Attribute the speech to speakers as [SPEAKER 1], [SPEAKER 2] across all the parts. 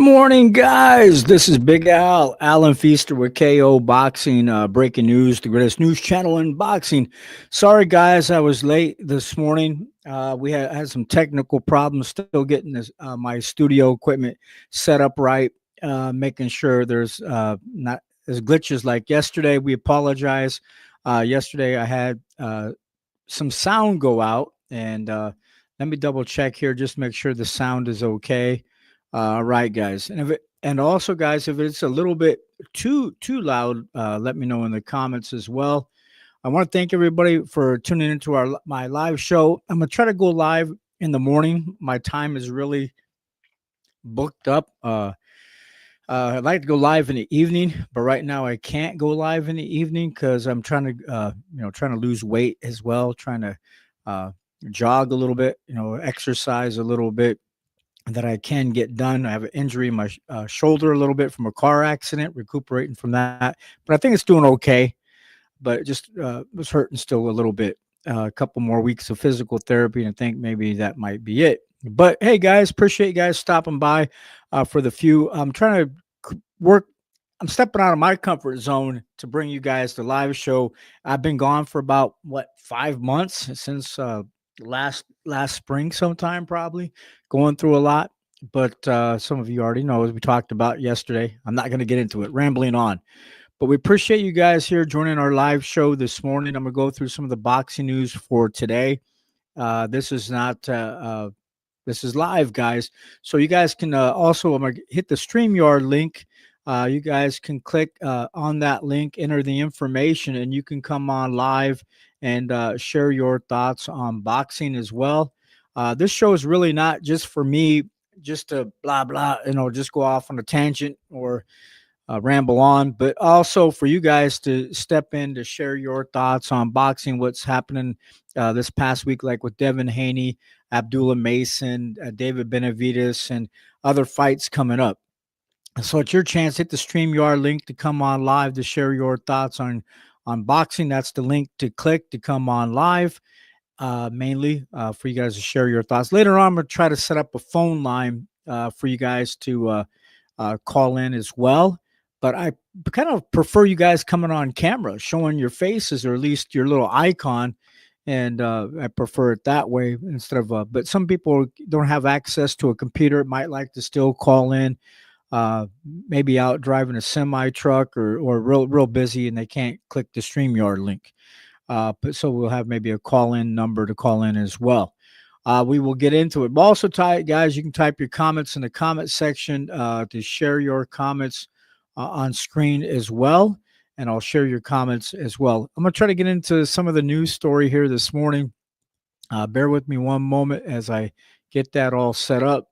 [SPEAKER 1] morning, guys. This is Big Al, Alan Feaster with KO Boxing, breaking news, the greatest news channel in boxing. Sorry, guys, I was late this morning. We had some technical problems still getting my studio equipment set up right, making sure there's not as glitches like yesterday. We apologize. Yesterday, I had some sound go out, and let me double check here, just make sure the sound is okay. All right, guys, and also, guys, if it's a little bit too loud, let me know in the comments as well. I want to thank everybody for tuning into my live show. I'm gonna try to go live in the morning. My time is really booked up. I'd like to go live in the evening, but right now I can't go live in the evening because I'm trying to, trying to lose weight as well, trying to uh, jog a little bit, exercise a little bit that I can get done. I have an injury in my shoulder a little bit from a car accident, recuperating from that, but I think it's doing okay. But it just was hurting still a little bit. A couple more weeks of physical therapy, and I think maybe that might be it. But hey, guys, appreciate you guys stopping by for the few. I'm trying to work. I'm stepping out of my comfort zone to bring you guys the live show. I've been gone for about 5 months since last spring, sometime probably, going through a lot. But some of you already know, as we talked about yesterday. I'm not going to get into it, rambling on. But we appreciate you guys here joining our live show this morning. I'm going to go through some of the boxing news for today. This is not this is live, guys. So you guys can also, I'm going to hit the StreamYard link. You guys can click on that link, enter the information, and you can come on live and share your thoughts on boxing as well. This show is really not just for me, just to blah, blah, just go off on a tangent or ramble on, but also for you guys to step in to share your thoughts on boxing, what's happening this past week, like with Devin Haney, Abdullah Mason, David Benavides, and other fights coming up. So it's your chance. Hit the StreamYard link to come on live to share your thoughts on boxing. That's the link to click to come on live, mainly for you guys to share your thoughts. Later on, I'm going to try to set up a phone line for you guys to call in as well. But I kind of prefer you guys coming on camera, showing your faces or at least your little icon. And I prefer it that way instead of, but some people don't have access to a computer, might like to still call in, maybe out driving a semi truck or real busy and they can't click the StreamYard link. But so we'll have maybe a call in number to call in as well. We will get into it. But also, guys, you can type your comments in the comment section to share your comments on screen as well. And I'll share your comments as well. I'm going to try to get into some of the news story here this morning. Bear with me one moment as I get that all set up.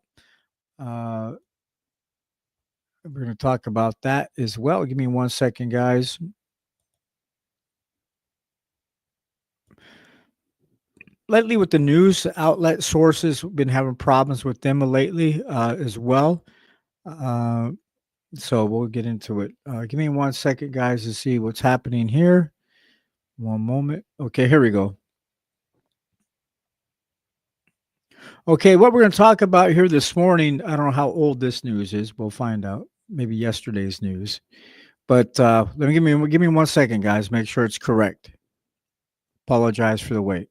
[SPEAKER 1] We're going to talk about that as well. Give me 1 second, guys. Lately, with the news outlet sources, we've been having problems with them lately as well. So we'll get into it. Give me 1 second, guys, to see what's happening here. One moment. Okay, here we go. Okay, what we're going to talk about here this morning, I don't know how old this news is. We'll find out. Maybe yesterday's news. But let me give me 1 second, guys. Make sure it's correct. Apologize for the wait.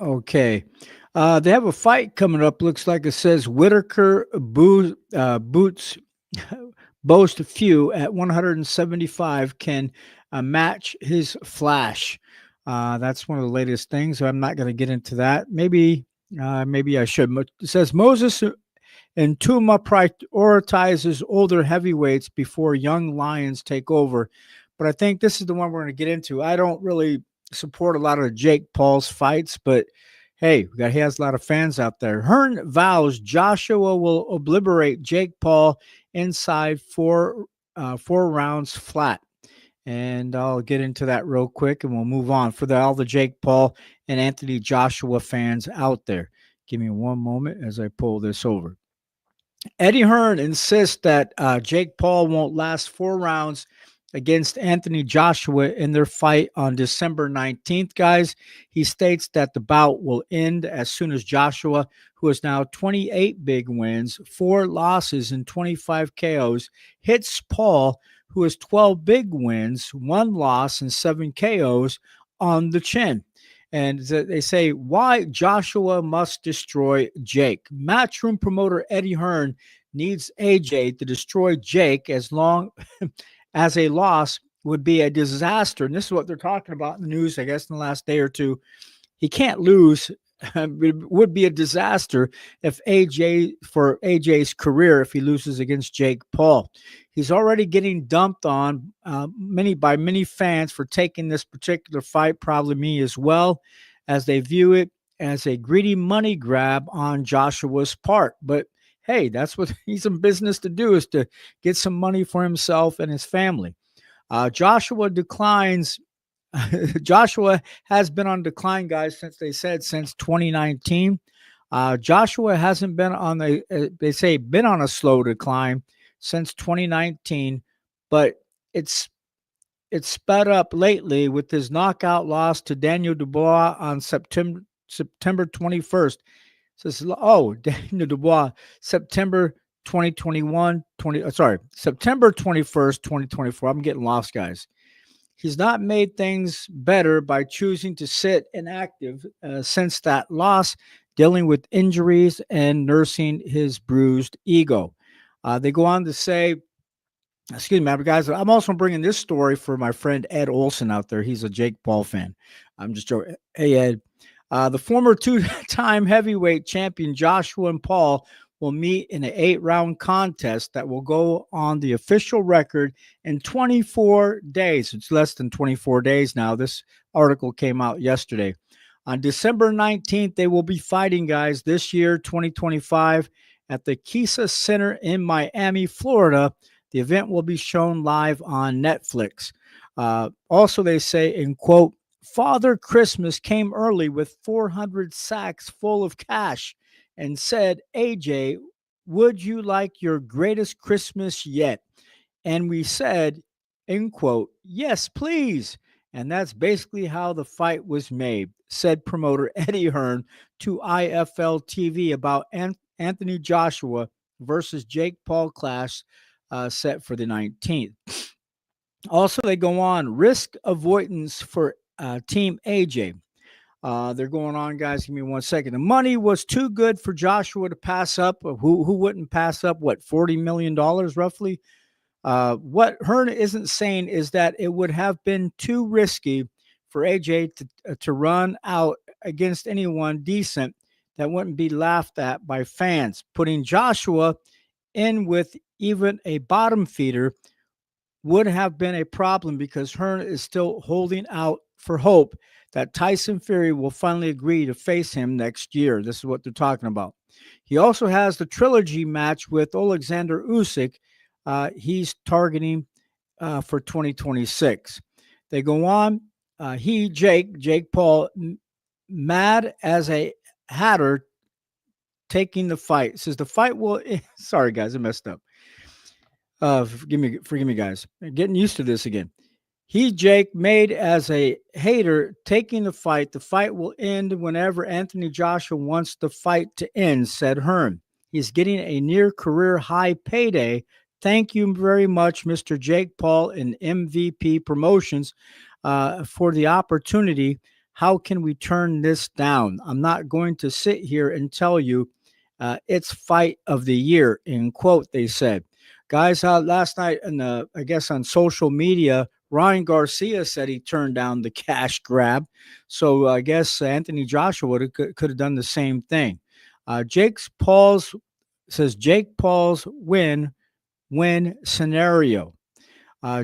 [SPEAKER 1] Okay. They have a fight coming up. Looks like it says Whitaker boots boast few at 175 can match his flash. That's one of the latest things. So I'm not going to get into that. Maybe I should. It says Moses and Tuma prioritizes older heavyweights before young lions take over. But I think this is the one we're going to get into. I don't really support a lot of Jake Paul's fights, but hey, he has a lot of fans out there. Hearn vows Joshua will obliterate Jake Paul inside four rounds flat. And I'll get into that real quick and we'll move on for all the Jake Paul and Anthony Joshua fans out there. Give me one moment as I pull this over. Eddie Hearn insists that Jake Paul won't last 4 rounds against Anthony Joshua in their fight on December 19th, guys. He states that the bout will end as soon as Joshua, who has now 28 big wins, 4 losses, and 25 KOs, hits Paul, who has 12 big wins, 1 loss, and 7 KOs on the chin. And they say, why Joshua must destroy Jake. Matchroom promoter Eddie Hearn needs AJ to destroy Jake as long as a loss would be a disaster. And this is what they're talking about in the news, I guess, in the last day or two. He can't lose. It would be a disaster if AJ's career if he loses against Jake Paul. He's already getting dumped on many fans for taking this particular fight, probably me as well, as they view it as a greedy money grab on Joshua's part. But hey, that's what he's in business to do, is to get some money for himself and his family. Joshua declines. Joshua has been on decline, guys, since 2019. Joshua hasn't been on they say been on a slow decline since 2019, but it's sped up lately with his knockout loss to Daniel Dubois on September 21st. Says, oh, Daniel Dubois, September 2021, September 21st, 2024. I'm getting lost, guys. He's not made things better by choosing to sit inactive since that loss, dealing with injuries and nursing his bruised ego. They go on to say, excuse me, guys, I'm also bringing this story for my friend Ed Olson out there. He's a Jake Paul fan. I'm just joking. Hey, Ed. The former 2-time heavyweight champion Joshua and Paul will meet in an 8-round contest that will go on the official record in 24 days. It's less than 24 days now. This article came out yesterday. On December 19th, they will be fighting, guys, this year, 2025, at the Kisa Center in Miami, Florida. The event will be shown live on Netflix. Also, they say, in quote, Father Christmas came early with 400 sacks full of cash and said, AJ, would you like your greatest Christmas yet? And we said, end quote, yes, please. And that's basically how the fight was made, said promoter Eddie Hearn to IFL TV about Anthony Joshua versus Jake Paul clash set for the 19th. Also, they go on risk avoidance for Team AJ. They're going on, guys. Give me 1 second. The money was too good for Joshua to pass up. Who wouldn't pass up, what, $40 million roughly? What Hearn isn't saying is that it would have been too risky for AJ to run out against anyone decent that wouldn't be laughed at by fans. Putting Joshua in with even a bottom feeder would have been a problem because Hearn is still holding out for hope that Tyson Fury will finally agree to face him next year. This is what they're talking about. He also has the trilogy match with Alexander Usyk. He's targeting for 2026. They go on. Jake Paul, mad as a hatter, taking the fight. Says the fight will. Sorry, guys, I messed up. Forgive me, guys. Getting used to this again. Jake, made as a hater, taking the fight. The fight will end whenever Anthony Joshua wants the fight to end, said Hearn. He's getting a near career high payday. Thank you very much, Mr. Jake Paul and MVP Promotions, for the opportunity. How can we turn this down? I'm not going to sit here and tell you it's fight of the year, in quote, they said. Guys, last night, I guess on social media, Ryan Garcia said he turned down the cash grab. So I guess Anthony Joshua could have done the same thing. Jake Paul's win scenario.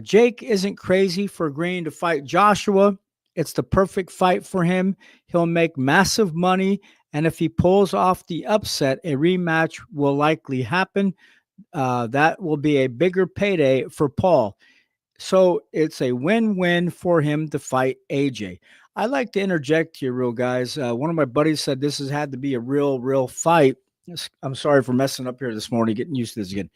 [SPEAKER 1] Jake isn't crazy for agreeing to fight Joshua. It's the perfect fight for him. He'll make massive money. And if he pulls off the upset, a rematch will likely happen. That will be a bigger payday for Paul. So it's a win-win for him to fight AJ. I like to interject here, real guys. One of my buddies said this has had to be a real fight. I'm sorry for messing up here this morning, getting used to this again.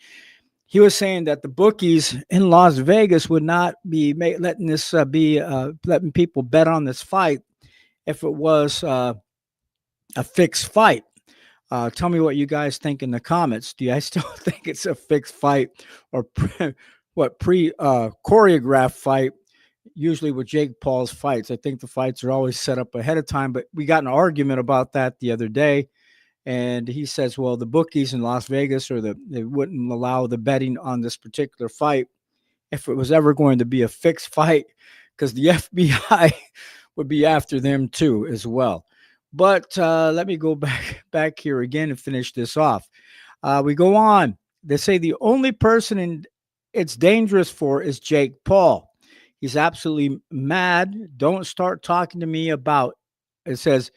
[SPEAKER 1] he was saying that the bookies in Las Vegas would not be letting this be letting people bet on this fight if it was a fixed fight. Tell me what you guys think in the comments. Do you guys still think it's a fixed fight or pre choreographed fight? Usually with Jake Paul's fights, I think the fights are always set up ahead of time. But we got in an argument about that the other day, and he says, "Well, the bookies in Las Vegas they wouldn't allow the betting on this particular fight if it was ever going to be a fixed fight, because the FBI would be after them too as well." But let me go back here again and finish this off. We go on. They say the only person it's dangerous for is Jake Paul. He's absolutely mad. Don't start talking to me about. It says,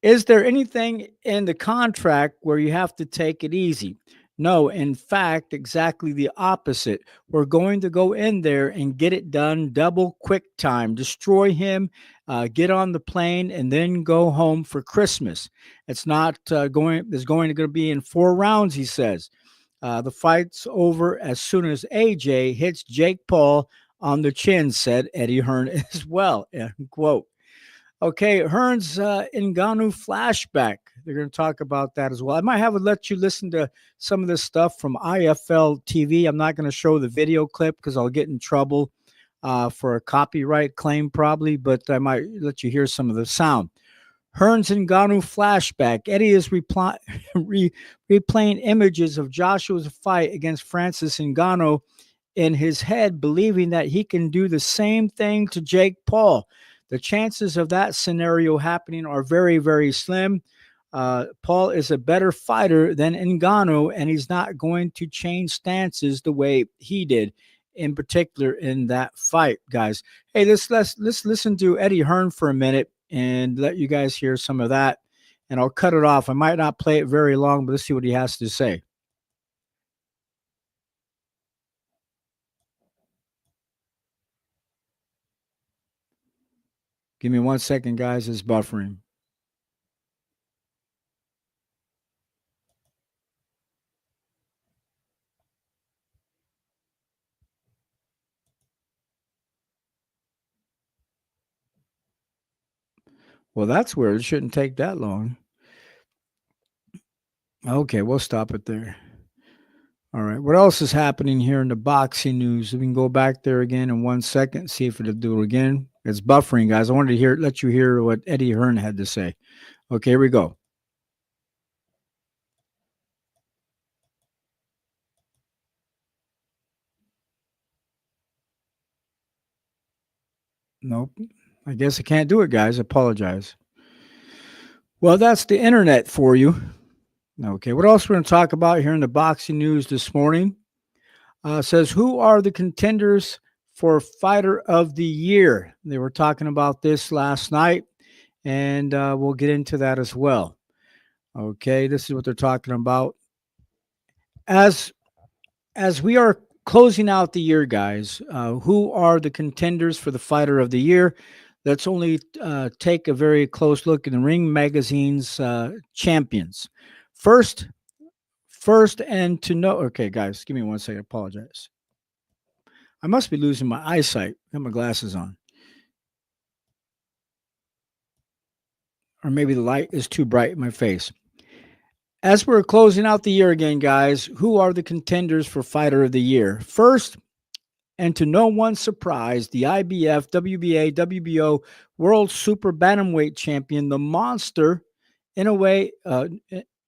[SPEAKER 1] is there anything in the contract where you have to take it easy? No, in fact, exactly the opposite. We're going to go in there and get it done double quick time, destroy him, get on the plane, and then go home for Christmas. It's not going, there's going to be in 4 rounds, he says. The fight's over as soon as AJ hits Jake Paul on the chin, said Eddie Hearn as well. End quote. Okay, Hearn's Ngannou flashback. They're going to talk about that as well. I might have to let you listen to some of this stuff from IFL TV. I'm not going to show the video clip because I'll get in trouble for a copyright claim probably, but I might let you hear some of the sound. Hearn's Ngannou flashback. Eddie is replaying images of Joshua's fight against Francis Ngannou in his head, believing that he can do the same thing to Jake Paul. The chances of that scenario happening are very, very slim. Paul is a better fighter than Ngannou, and he's not going to change stances the way he did, in particular in that fight, guys. Hey, let's listen to Eddie Hearn for a minute and let you guys hear some of that. And I'll cut it off. I might not play it very long, but let's see what he has to say. Give me 1 second, guys. It's buffering. Well, that's weird. It shouldn't take that long. Okay, we'll stop it there. All right. What else is happening here in the boxing news? We can go back there again in 1 second, see if it'll do it again. It's buffering, guys. I wanted to let you hear what Eddie Hearn had to say. Okay, here we go. Nope. I guess I can't do it, guys. I apologize. Well, that's the internet for you. Okay, what else we're going to talk about here in the boxing news this morning? Says, who are the contenders for Fighter of the Year? They were talking about this last night, and we'll get into that as well. Okay, this is what they're talking about. As we are closing out the year, guys, who are the contenders for the Fighter of the Year? Let's only take a very close look in the Ring Magazine's champions. First, and to know. Okay, guys, give me 1 second. I apologize. I must be losing my eyesight. I got my glasses on. Or maybe the light is too bright in my face. As we're closing out the year again, guys, who are the contenders for Fighter of the Year? First, and to no one's surprise, the IBF, WBA, WBO World Super Bantamweight Champion, the Monster, Inoue,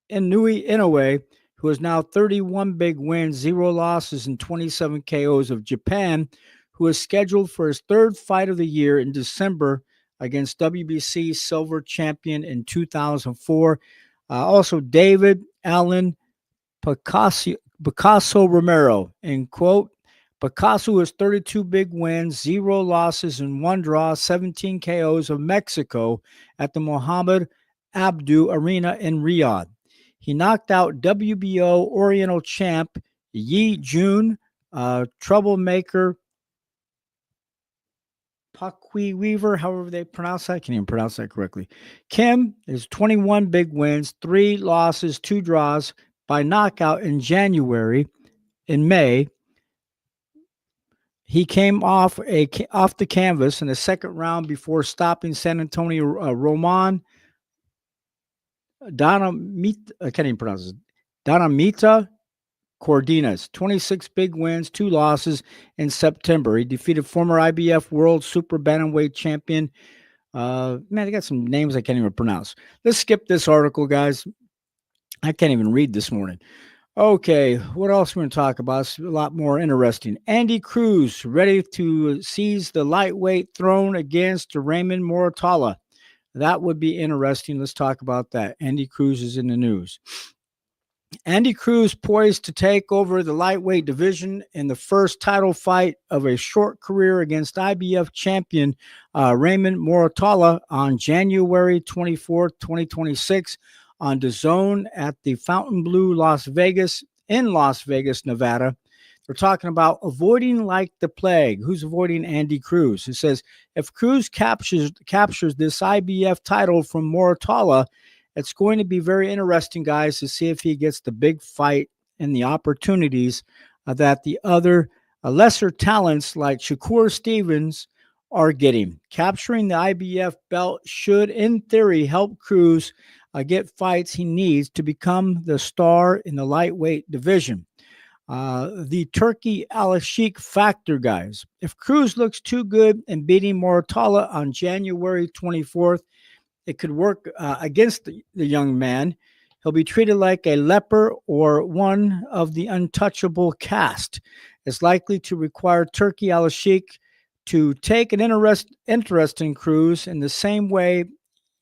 [SPEAKER 1] Inoue, who has now 31 big wins, 0 losses, and 27 KOs of Japan, who is scheduled for his 3rd fight of the year in December against WBC Silver Champion in 2004. Also, David Allen Picasso Romero, in quote, Picasso has 32 big wins, 0 losses, and 1 draw, 17 KOs of Mexico at the Mohammed Abdu Arena in Riyadh. He knocked out WBO Oriental champ Yi Jun, troublemaker Pakui Weaver, however they pronounce that. I can't even pronounce that correctly. Kim is 21 big wins, 3 losses, 2 draws by knockout in January. in May. He came off the canvas in the second round before stopping San Antonio Roman I can't even pronounce it. Donamita Cordinas, 26 big wins, 2 losses in September. He defeated former IBF World Super Bantamweight Champion. Man, they got some names I can't even pronounce. Let's skip this article, guys. I can't even read this morning. Okay, what else we're going to talk about? It's a lot more interesting. Andy Cruz ready to seize the lightweight throne against Raymond Moratala. That would be interesting. Let's talk about that. Andy Cruz is in the news. Andy Cruz poised to take over the lightweight division in the first title fight of a short career against IBF champion Raymond Moratala on January 24th, 2026 on DAZN at the Fontainebleau, Las Vegas, Nevada. They're talking about avoiding like the plague. Who's avoiding Andy Cruz? It says, if Cruz captures this IBF title from Moratala, it's going to be very interesting, guys, to see if he gets the big fight and the opportunities that the other lesser talents like Shakur Stevens are getting. Capturing the IBF belt should, in theory, help Cruz get fights he needs to become the star in the lightweight division. The Turkey Al-Sheikh factor, guys. If Cruz looks too good in beating Moratala on January 24th, it could work against the young man. He'll be treated like a leper or one of the untouchable caste. It's likely to require Turkey Al-Sheikh to take an interest in Cruz in the same way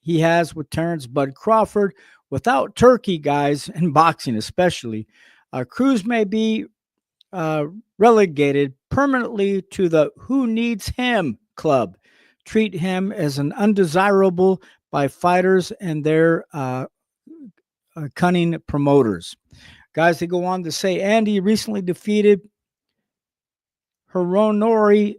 [SPEAKER 1] he has with Terrence Bud Crawford. Without Turkey, guys, in boxing especially, Cruz may be relegated permanently to the who needs him club. Treat him as an undesirable by fighters and their cunning promoters. Guys, they go on to say Andy recently defeated Hironori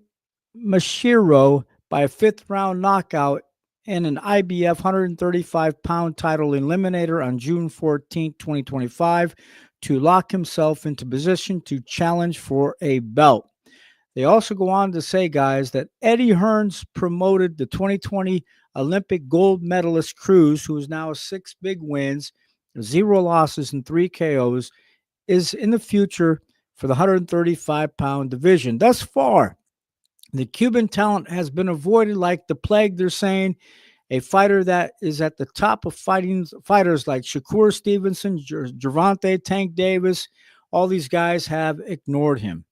[SPEAKER 1] Mashiro by a fifth round knockout in an IBF 135-pound title eliminator on June 14, 2025, to lock himself into position to challenge for a belt. They also go on to say, guys, that Eddie Hearns promoted the 2020 Olympic gold medalist Cruz, who is now 6 big wins, 0 losses, and 3 KOs, is in the future for the 135-pound division. Thus far, the Cuban talent has been avoided like the plague, they're saying. A fighter that is at the top of fighters like Shakur Stevenson, Gervonta Tank Davis, all these guys have ignored him.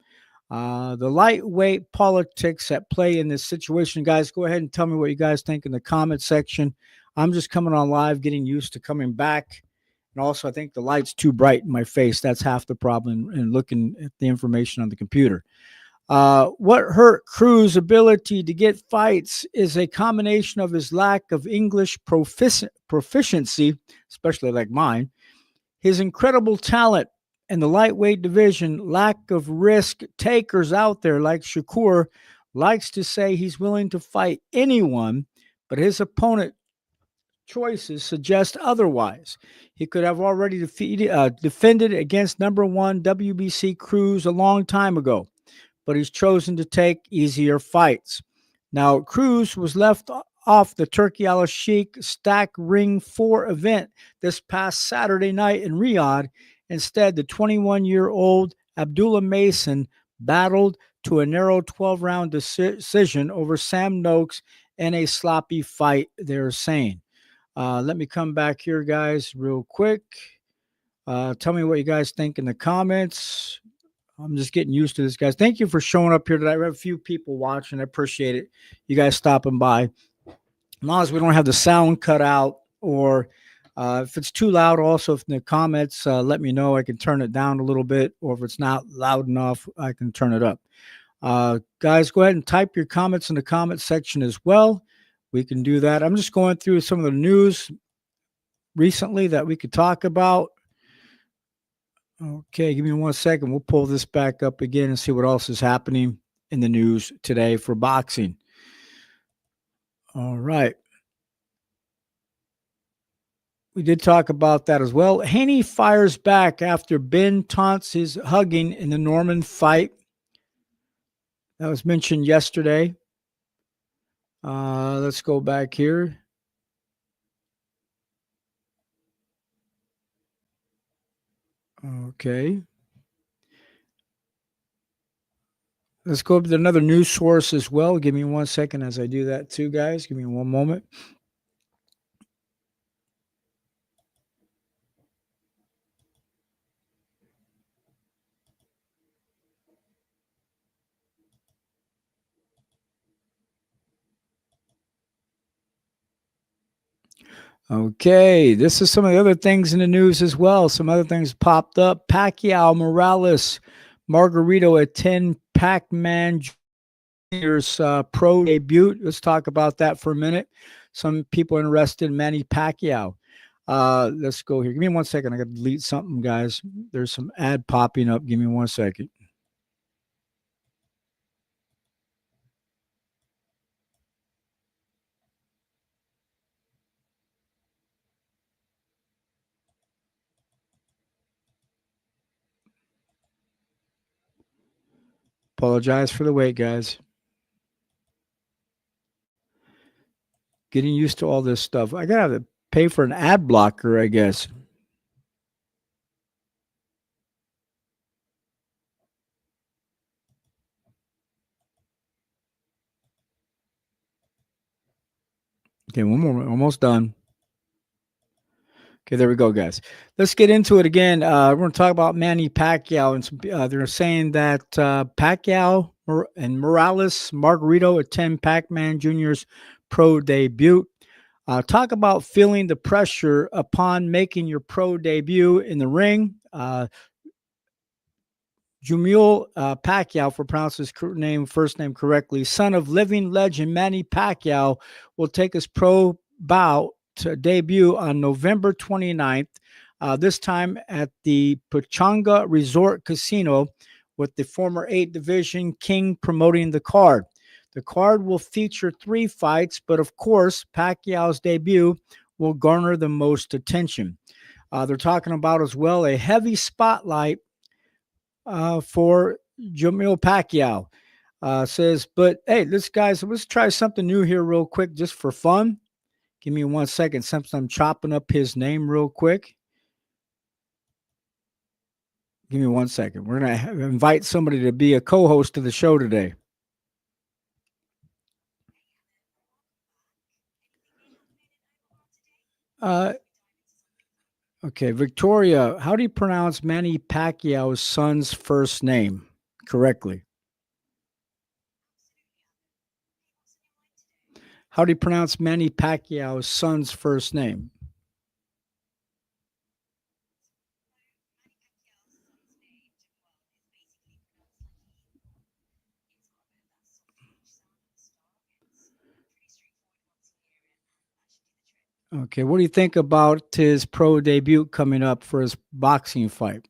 [SPEAKER 1] The lightweight politics at play in this situation, guys, go ahead and tell me what you guys think in the comment section. I'm just coming on live, getting used to coming back. And also, I think the light's too bright in my face. That's half the problem in looking at the information on the computer. What hurt Cruz's ability to get fights is a combination of his lack of English proficiency, especially like mine, his incredible talent in the lightweight division, lack of risk takers out there like Shakur likes to say he's willing to fight anyone, but his opponent choices suggest otherwise. He could have already defended against number 1 WBC Cruz a long time ago, but he's chosen to take easier fights. Now, Cruz was left off the Turkey Al-Sheikh Stack Ring 4 event this past Saturday night in Riyadh. Instead, the 21-year-old Abdullah Mason battled to a narrow 12-round decision over Sam Noakes in a sloppy fight, they're saying. Let me come back here, guys, real quick. Tell me what you guys think in the comments. I'm just getting used to this, guys. Thank you for showing up here today. We have a few people watching. I appreciate it. You guys stopping by. As long as we don't have the sound cut out, or if it's too loud, also if in the comments, let me know. I can turn it down a little bit, or if it's not loud enough, I can turn it up. Guys, go ahead and type your comments in the comment section as well. We can do that. I'm just going through some of the news recently that we could talk about. Okay, give me 1 second. We'll pull this back up again and see what else is happening in the news today for boxing. All right. We did talk about that as well. Haney fires back after Ben taunts his hugging in the Norman fight. That was mentioned yesterday. Let's go back here. Okay. Let's go to another news source as well. Give me 1 second as I do that too, guys. Give me one moment. Okay, this is some of the other things in the news as well. Some other things popped up. Pacquiao, Morales, Margarito attend Pac-Man Jr.'s pro debut. Let's talk about that for a minute. Some people interested in Manny Pacquiao. Let's go here. Give me 1 second. I got to delete something, guys. There's some ad popping up. Give me 1 second. Apologize for the wait, guys. Getting used to all this stuff. I got to pay for an ad blocker, I guess. Okay, one more. Almost done. Okay, there we go, guys. Let's get into it again. We're going to talk about Manny Pacquiao, and some, they're saying that Pacquiao and Morales Margarito attend Pac-Man Jr.'s pro debut. Talk about feeling the pressure upon making your pro debut in the ring. Jamil Pacquiao, for pronounce his first name correctly, son of living legend Manny Pacquiao, will take his pro bout to debut on November 29th, this time at the Pachanga Resort Casino, with the former 8 Division King promoting the card. The card will feature 3 fights, but of course, Pacquiao's debut will garner the most attention. They're talking about as well a heavy spotlight for Jamil Pacquiao. Says, but hey, let's try something new here real quick just for fun. Give me 1 second, since I'm chopping up his name real quick. Give me 1 second. We're going to invite somebody to be a co-host of the show today. Uh, okay, Victoria, how do you pronounce Manny Pacquiao's son's first name correctly? How do you pronounce Manny Pacquiao's son's first name? Okay, what do you think about his pro debut coming up for his boxing fight?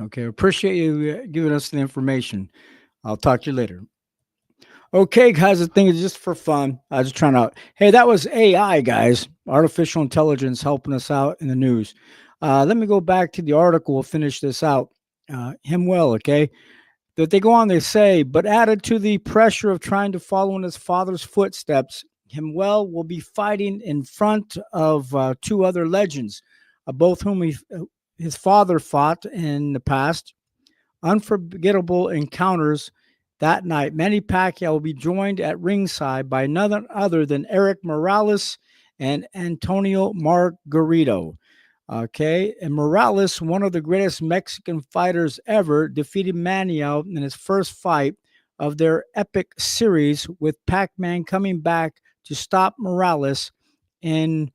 [SPEAKER 1] Okay, appreciate you giving us the information. I'll talk to you later. Okay, guys, the thing is just for fun. I was just trying to. Hey, that was AI, guys. Artificial intelligence helping us out in the news. Let me go back to the article. We'll finish this out. Him well, okay. That they go on, they say, but added to the pressure of trying to follow in his father's footsteps, Himwell will be fighting in front of 2 other legends, both whom his father fought in the past. Unforgettable encounters that night. Manny Pacquiao will be joined at ringside by none other than Eric Morales and Antonio Margarito. Okay, and Morales, one of the greatest Mexican fighters ever, defeated Manny in his first fight of their epic series, with Pac-Man coming back to stop Morales in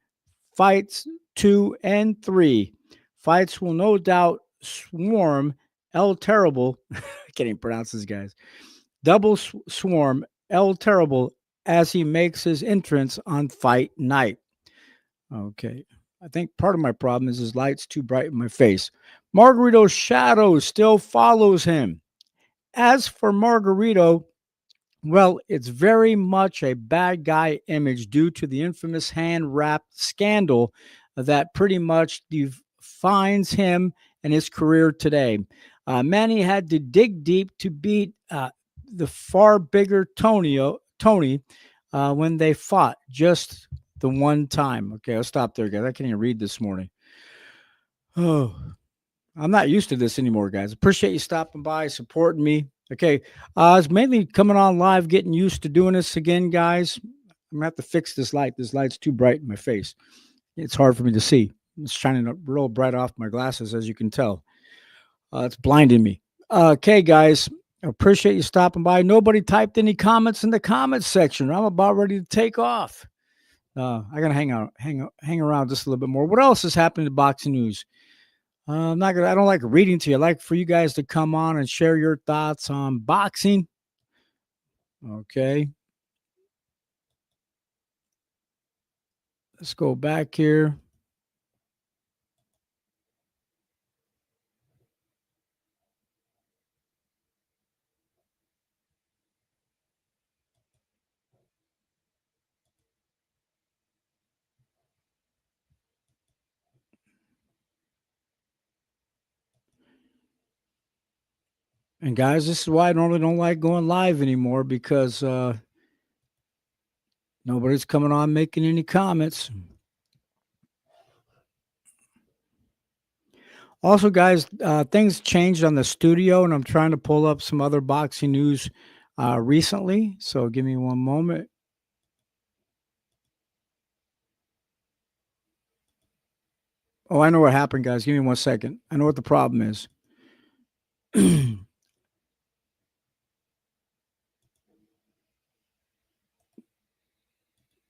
[SPEAKER 1] fights 2 and 3. Fights will no doubt swarm El Terrible. I can't even pronounce this, guys. Double Swarm El Terrible as he makes his entrance on fight night. Okay. I think part of my problem is his light's too bright in my face. Margarito's shadow still follows him. As for Margarito, well, it's very much a bad guy image due to the infamous hand wrapped scandal that pretty much defines him and his career today. Manny had to dig deep to beat the far bigger Tony when they fought just the one time. Okay, I'll stop there, guys. I can't even read this morning. Oh, I'm not used to this anymore, guys. Appreciate you stopping by, supporting me. Okay, I was mainly coming on live, getting used to doing this again, guys. I'm gonna have to fix this light. This light's too bright in my face. It's hard for me to see. It's shining up real bright off my glasses, as you can tell. It's blinding me. Okay, guys, appreciate you stopping by. Nobody typed any comments in the comments section. I'm about ready to take off. I gotta hang around just a little bit more. What else is happening in boxing news? I'm not gonna. I don't like reading to you. I like for you guys to come on and share your thoughts on boxing. Okay, let's go back here. And guys, this is why I normally don't like going live anymore because nobody's coming on making any comments. Also, guys, things changed on the studio, and I'm trying to pull up some other boxing news recently. So give me one moment. Oh, I know what happened, guys. Give me 1 second. I know what the problem is.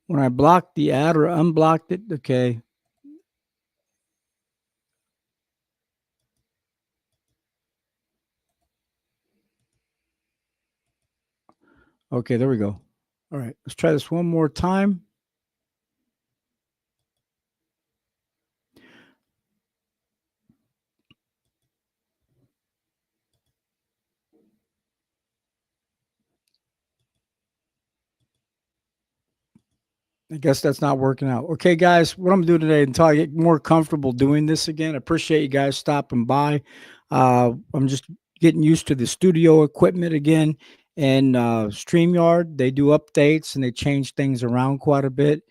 [SPEAKER 1] When I blocked the ad or unblocked it, okay. Okay, there we go. All right, let's try this one more time. I guess that's not working out. Okay, guys, what I'm gonna do today until I get more comfortable doing this again. I appreciate you guys stopping by. I'm just getting used to the studio equipment again and StreamYard. They do updates and they change things around quite a bit.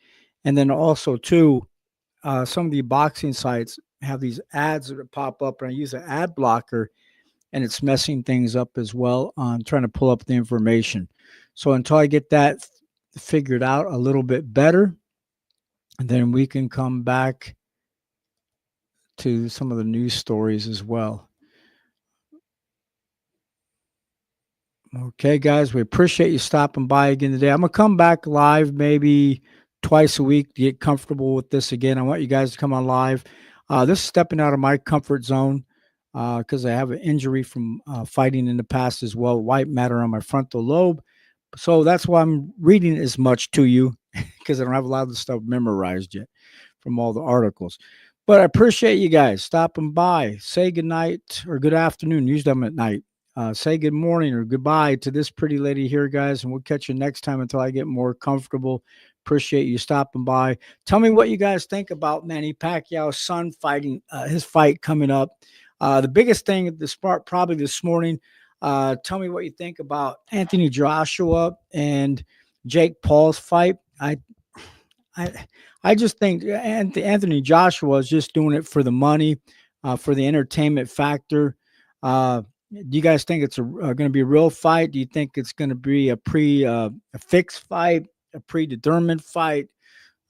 [SPEAKER 1] And then also too, some of the boxing sites have these ads that pop up, and I use an ad blocker, and it's messing things up as well on trying to pull up the information. So until I get that figured out a little bit better, and then we can come back to some of the news stories as well. Okay, guys, we appreciate you stopping by again today. I'm gonna come back live maybe twice a week to get comfortable with this again. I want you guys to come on live. This is stepping out of my comfort zone because I have an injury from fighting in the past as well, white matter on my frontal lobe. So that's why I'm reading as much to you because I don't have a lot of the stuff memorized yet from all the articles. But I appreciate you guys stopping by. Say good night or good afternoon. Usually I'm at night. Say good morning or goodbye to this pretty lady here, guys, and we'll catch you next time until I get more comfortable. Appreciate you stopping by. Tell me what you guys think about Manny Pacquiao's son fighting his fight coming up. The biggest thing at the start probably this morning. Tell me what you think about Anthony Joshua and Jake Paul's fight. I, I just think Anthony Joshua is just doing it for the money, for the entertainment factor. Do you guys think it's going to be a real fight? Do you think it's going to be a fixed fight, a predetermined fight,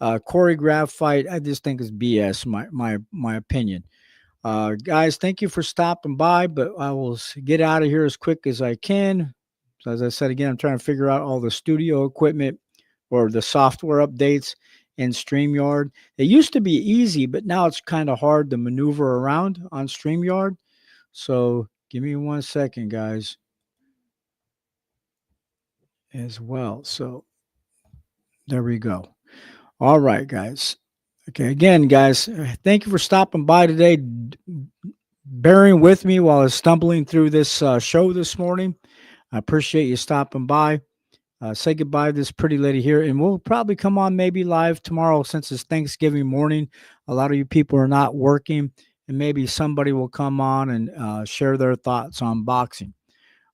[SPEAKER 1] choreographed fight? I just think it's BS. My opinion. Guys, thank you for stopping by, but I will get out of here as quick as I can. So as I said again, I'm trying to figure out all the studio equipment or the software updates in StreamYard. It used to be easy, but now it's kind of hard to maneuver around on StreamYard. So give me 1 second, guys. as well. So there we go. All right, guys. Okay, again, guys, thank you for stopping by today, bearing with me while I was stumbling through this show this morning. I appreciate you stopping by. Say goodbye to this pretty lady here, and we'll probably come on maybe live tomorrow since it's Thanksgiving morning. A lot of you people are not working, and maybe somebody will come on and share their thoughts on boxing.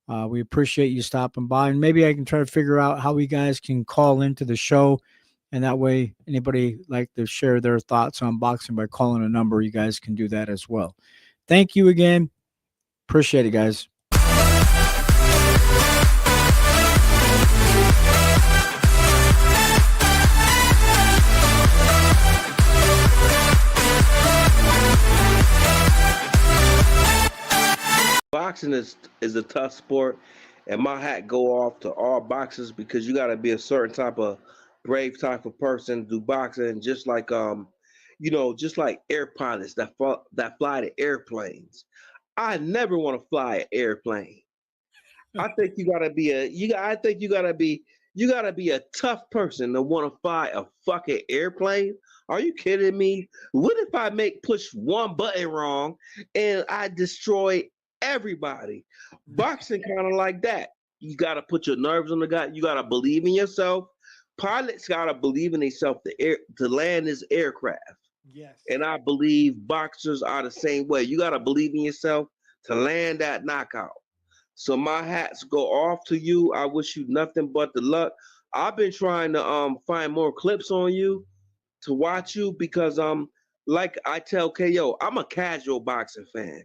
[SPEAKER 1] We appreciate you stopping by, and maybe I can try to figure out how we guys can call into the show, and that way anybody like to share their thoughts on boxing by calling a number, you guys can do that as well. Thank you again. Appreciate it, guys.
[SPEAKER 2] Boxing is a tough sport, and my hat go off to all boxers because you got to be a certain type of brave type of person to do boxing. Just like just like air pilots that fly the airplanes. I never want to fly an airplane. I think you gotta be a you. I think you gotta be a tough person to want to fly a fucking airplane. Are you kidding me? What if I make push one button wrong and I destroy everybody? Boxing kind of like that. You gotta put your nerves on the guy. You gotta believe in yourself. Pilots gotta believe in themselves to land this aircraft.
[SPEAKER 1] Yes.
[SPEAKER 2] And I believe boxers are the same way. You gotta believe in yourself to land that knockout. So my hats go off to you. I wish you nothing but the luck. I've been trying to find more clips on you to watch you because like I tell KO, I'm a casual boxing fan.